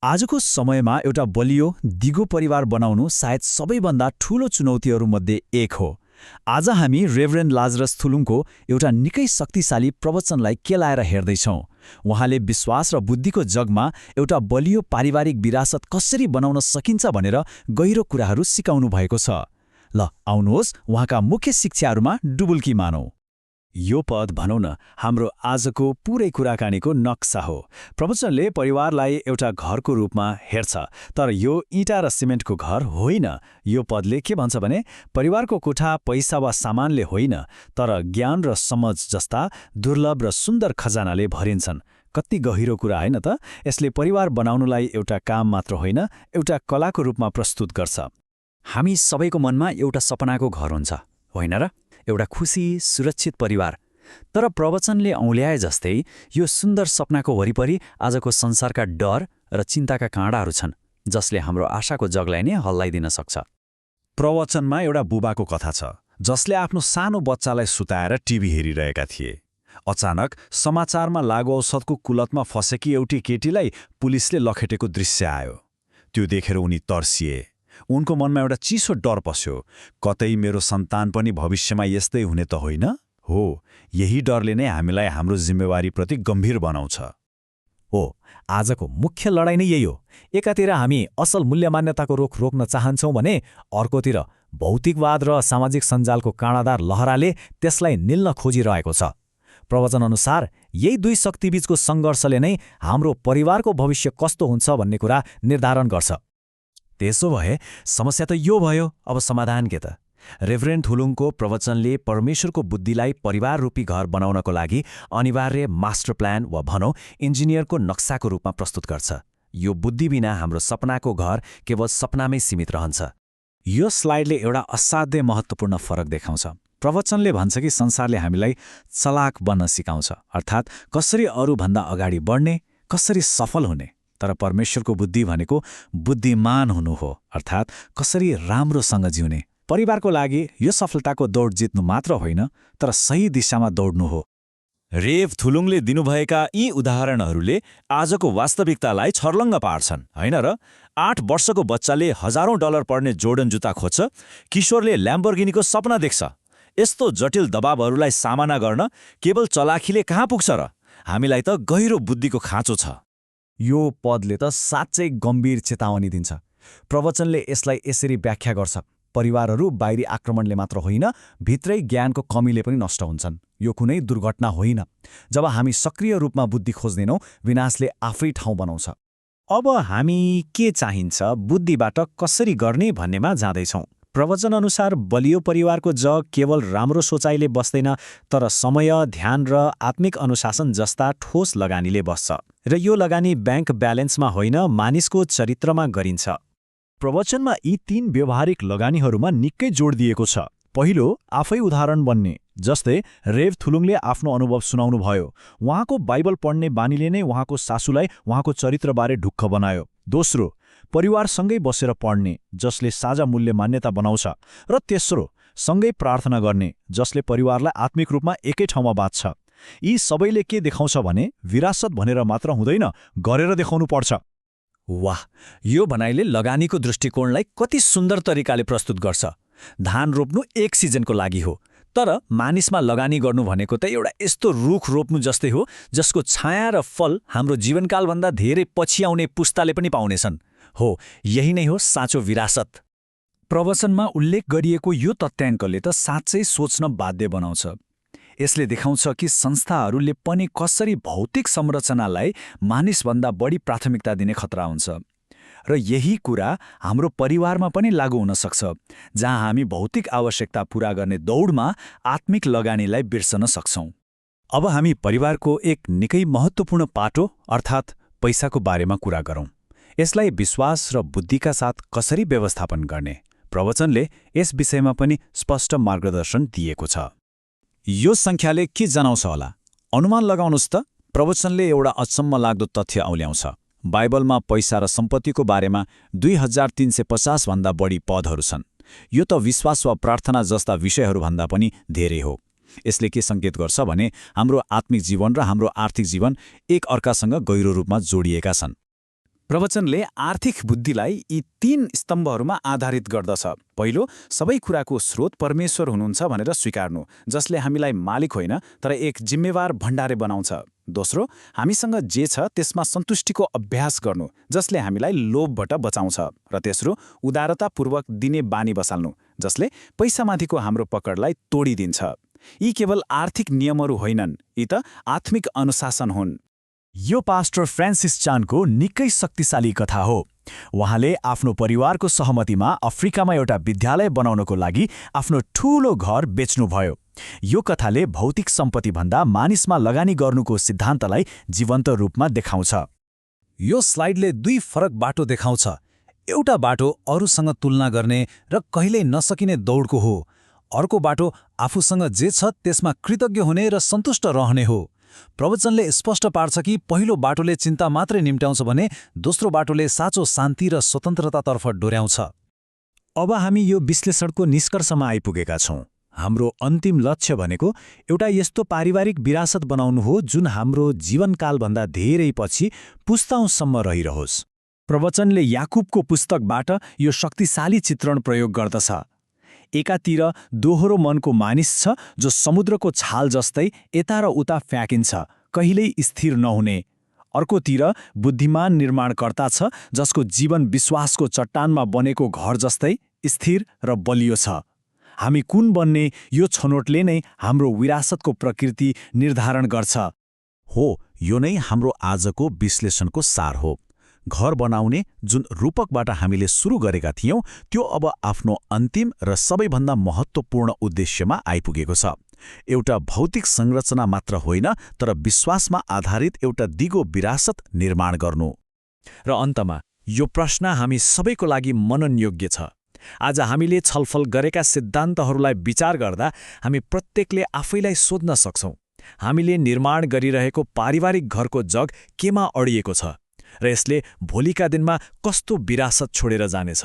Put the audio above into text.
आजको समयमा एउटा बलियो दिगो परिवार बनाउनु सायद सबैभन्दा ठूलो चुनौतीहरूमध्ये एक हो। आज हामी रेभरेन्ड लाजरस थुलुङको एउटा निकै शक्तिशाली प्रवचनलाई केलाएर हेर्दैछौँ। उहाँले विश्वास र बुद्धिको जगमा एउटा बलियो पारिवारिक विरासत कसरी बनाउन सकिन्छ भनेर गहिरो कुराहरू सिकाउनु भएको छ। ल आउनुहोस् उहाँका मुख्य शिक्षाहरूमा डुबुल्की मानौँ। यो पद भनौँ न हाम्रो आजको पूरै कुराकानीको नक्सा हो। प्रवचनले परिवारलाई एउटा घरको रूपमा हेर्छ, तर यो इँटा र सिमेन्टको घर होइन। यो पदले के भन्छ भने परिवारको कोठा पैसा वा सामानले होइन, तर ज्ञान र समझ जस्ता दुर्लभ र सुन्दर खजानाले भरिन्छन्। कति गहिरो कुरा होइन त? यसले परिवार बनाउनुलाई एउटा काम मात्र होइन, एउटा कलाको रूपमा प्रस्तुत गर्छ। हामी सबैको मनमा एउटा सपनाको घर हुन्छ, होइन र? एउटा खुसी सुरक्षित परिवार। तर प्रवचनले औल्याए जस्तै यो सुन्दर सपनाको वरिपरि आजको संसारका डर र चिन्ताका काँडाहरू छन्, जसले हाम्रो आशाको जगलाई नै हल्लाइदिन सक्छ। प्रवचनमा एउटा बुबाको कथा छ, जसले आफ्नो सानो बच्चालाई सुताएर टिभी हेरिरहेका थिए। अचानक समाचारमा लागु औषधको कुलतमा फसेकी एउटी केटीलाई पुलिसले लखेटेको दृश्य आयो। त्यो देखेर उनी तर्सिए। उनको मनमा एउटा चिसो डर पस्यो, कतै मेरो सन्तान पनि भविष्यमा यस्तै हुने त होइन? हो, यही डरले नै हामीलाई हाम्रो जिम्मेवारीप्रति गम्भीर बनाउँछ। हो, आजको मुख्य लडाईँ नै यही हो। एकातिर हामी असल मूल्य मान्यताको रोक रोक्न चाहन्छौँ भने अर्कोतिर भौतिकवाद र सामाजिक सञ्जालको काँडादार लहराले त्यसलाई निल्न खोजिरहेको छ। प्रवचनअनुसार यही दुई शक्तिबीचको सङ्घर्षले नै हाम्रो परिवारको भविष्य कस्तो हुन्छ भन्ने कुरा निर्धारण गर्छ। त्यसो भए समस्या त यो भयो, अब समाधान के त? रेभरेन्ड थुलुङको प्रवचनले परमेश्वरको बुद्धिलाई परिवार रूपी घर बनाउनको लागि अनिवार्य मास्टर प्लान वा भनौँ इन्जिनियरको नक्साको रूपमा प्रस्तुत गर्छ। यो बुद्धि बिना हाम्रो सपनाको घर केवल सपनामै सीमित रहन्छ। यो स्लाइडले एउटा असाध्यै महत्त्वपूर्ण फरक देखाउँछ। प्रवचनले भन्छ कि संसारले हामीलाई चलाक बन्न सिकाउँछ, अर्थात् कसरी अरूभन्दा अगाडि बढ्ने, कसरी सफल हुने। तर परमेश्वरको बुद्धि भनेको बुद्धिमान हुनु हो, अर्थात् कसरी राम्रोसँग जिउने। परिवारको लागि यो सफलताको दौड जित्नु मात्र होइन, तर सही दिशामा दौड्नु हो। रेभ थुलुङले दिनुभएका यी उदाहरणहरूले आजको वास्तविकतालाई छर्लङ्ग पार्छन्, होइन र? 8 वर्षको बच्चाले हजारौं डलर पर्ने जोर्डन जुत्ता खोज्छ, किशोरले ल्याम्बोर्गिनीको सपना देख्छ। यस्तो जटिल दबावहरूलाई सामना गर्न केवल चलाखीले कहाँ पुग्छ र? हामीलाई त गहिरो बुद्धिको खाँचो छ। यो पदले त साँच्चै गम्भीर चेतावनी दिन्छ। प्रवचनले यसलाई यसरी व्याख्या गर्छ, परिवारहरू बाहिरी आक्रमणले मात्र होइन, भित्रै ज्ञानको कमीले पनि नष्ट हुन्छन्। यो कुनै दुर्घटना होइन। जब हामी सक्रिय रूपमा बुद्धि खोज्दैनौँ, विनाशले आफै ठाउँ बनाउँछ। अब हामी के चाहिन्छ बुद्धिबाट कसरी गर्ने भन्नेमा जाँदैछौँ। प्रवचनअनुसार बलियो परिवारको जग केवल राम्रो सोचाइले बस्दैन, तर समय, ध्यान र आत्मिक अनुशासन जस्ता ठोस लगानीले बस्छ। र यो लगानी ब्याङ्क ब्यालेन्समा होइन, मानिसको चरित्रमा गरिन्छ। प्रवचनमा यी 3 व्यवहारिक लगानीहरूमा निकै जोड दिएको छ। पहिलो, आफै उदाहरण बन्ने, जस्तै रेभ थुलुङले आफ्नो अनुभव सुनाउनुभयो। उहाँको बाइबल पढ्ने बानीले नै उहाँको सासूलाई उहाँको चरित्रबारे ढुक्क बनायो। दोस्रो, परिवारसँगै बसेर पढ्ने, जसले साझा मूल्य मान्यता बनाउँछ। र तेस्रो, सँगै प्रार्थना गर्ने, जसले परिवारलाई आत्मिक रूपमा एकै ठाउँमा बाँध्छ। यी सबैले के देखाउँछ भने विरासत भनेर मात्र हुँदैन, गरेर देखाउनु पर्छ। वाह, यो भनाइले लगानीको दृष्टिकोणलाई कति सुन्दर तरिकाले प्रस्तुत गर्छ। धान रोप्नु एक सिजनको लागि हो, तर मानिसमा लगानी गर्नु भनेको त एउटा यस्तो रुख रोप्नु जस्तै हो जसको छाया र फल हाम्रो जीवनकालभन्दा धेरै पछि आउने पुस्ताले पनि पाउनेछन्। हो, यही नै हो साँचो विरासत। प्रवचनमा उल्लेख गरिएको यो तथ्याङ्कले त साँच्चै सोच्न बाध्य बनाउँछ। यसले देखाउँछ कि संस्थाहरूले पनि कसरी भौतिक संरचनालाई मानिसभन्दा बढी प्राथमिकता दिने खतरा हुन्छ। र यही कुरा हाम्रो परिवारमा पनि लागू हुन सक्छ, जहाँ हामी भौतिक आवश्यकता पूरा गर्ने दौडमा आत्मिक लगानीलाई बिर्सन सक्छौँ। अब हामी परिवारको एक निकै महत्त्वपूर्ण पाटो अर्थात् पैसाको बारेमा कुरा गरौँ। यसलाई विश्वास र बुद्धिका साथ कसरी व्यवस्थापन गर्ने, प्रवचनले यस विषयमा पनि स्पष्ट मार्गदर्शन दिएको छ। यो सङ्ख्याले के जनाउँछ होला? अनुमान लगाउनुहोस् त। प्रवचनले एउटा अचम्म लाग्दो तथ्य औल्याउँछ। बाइबलमा पैसा र सम्पत्तिको बारेमा 2350 भन्दा बढी पदहरू छन्। यो त विश्वास वा प्रार्थना जस्ता विषयहरूभन्दा पनि धेरै हो। यसले के सङ्केत गर्छ भने हाम्रो आत्मिक जीवन र हाम्रो आर्थिक जीवन एक अर्कासँग गहिरो रूपमा जोडिएका छन्। प्रवचनले आर्थिक बुद्धिलाई यी 3 स्तम्भहरूमा आधारित गर्दछ। पहिलो, सबै कुराको स्रोत परमेश्वर हुनुहुन्छ भनेर स्वीकार्नु, जसले हामीलाई मालिक होइन तर एक जिम्मेवार भण्डारे बनाउँछ। दोस्रो, हामीसँग जे छ त्यसमा सन्तुष्टिको अभ्यास गर्नु, जसले हामीलाई लोभबाट बचाउँछ। र तेस्रो, उदारतापूर्वक दिने बानी बसाल्नु, जसले पैसामाथिको हाम्रो पकडलाई तोडिदिन्छ। यी केवल आर्थिक नियमहरू होइनन्, यी त आत्मिक अनुशासन हुन्। यो पास्टर फ्रान्सिस चानको निकै शक्तिशाली कथा हो। उहाँले आफ्नो परिवारको सहमतिमा अफ्रिकामा एउटा विद्यालय बनाउनको लागि आफ्नो ठूलो घर बेच्नुभयो। यो कथाले भौतिक सम्पत्तिभन्दा मानिसमा लगानी गर्नुको सिद्धान्तलाई जीवन्त रूपमा देखाउँछ। यो स्लाइडले 2 फरक बाटो देखाउँछ। एउटा बाटो अरूसँग तुलना गर्ने र कहिल्यै नसकिने दौडको हो। अर्को बाटो आफूसँग जे छ त्यसमा कृतज्ञ हुने र सन्तुष्ट रहने हो। प्रवचनले स्पष्ट पार्छ कि पहिलो बाटोले चिन्ता मात्रै निम्ट्याउँछ भने दोस्रो बाटोले साँचो शान्ति र स्वतन्त्रतातर्फ डोर्याउँछ। अब हामी यो विश्लेषणको निष्कर्षमा आइपुगेका छौँ। हाम्रो अन्तिम लक्ष्य भनेको एउटा यस्तो पारिवारिक विरासत बनाउनु हो जुन हाम्रो जीवनकालभन्दा धेरै पछि पुस्ताउँसम्म रहिरहोस्। प्रवचनले याकुबको पुस्तकबाट यो शक्तिशाली चित्रण प्रयोग गर्दछ। एकातिर दोहोरो मनको मानिस छ जो समुद्रको छाल जस्तै यता र उता फ्याँकिन्छ, कहिल्यै स्थिर नहुने। अर्कोतिर बुद्धिमान निर्माणकर्ता छ जसको जीवन विश्वासको चट्टानमा बनेको घर जस्तै स्थिर र बलियो छ। हामी कुन बन्ने यो छनोटले नै हाम्रो विरासतको प्रकृति निर्धारण गर्छ। हो, यो नै हाम्रो आजको विश्लेषणको सार हो। घर बनाउने जुन रूपकबाट हामीले सुरु गरेका थियौं त्यो अब आफ्नो अन्तिम र सबैभन्दा महत्त्वपूर्ण उद्देश्यमा आइपुगेको छ। एउटा भौतिक संरचना मात्र होइन तर विश्वासमा आधारित एउटा दिगो विरासत निर्माण गर्नु। र अन्तमा यो प्रश्न हामी सबैको लागि मननयोग्य छ। आज हामीले छलफल गरेका सिद्धान्तहरूलाई विचार गर्दा हामी प्रत्येकले आफैलाई सोध्न सक्छौं, हामीले निर्माण गरिरहेको पारिवारिक घरको जग केमा अडिएको छ र यसले भोलिका दिनमा कस्तो विरासत छोडेर जानेछ।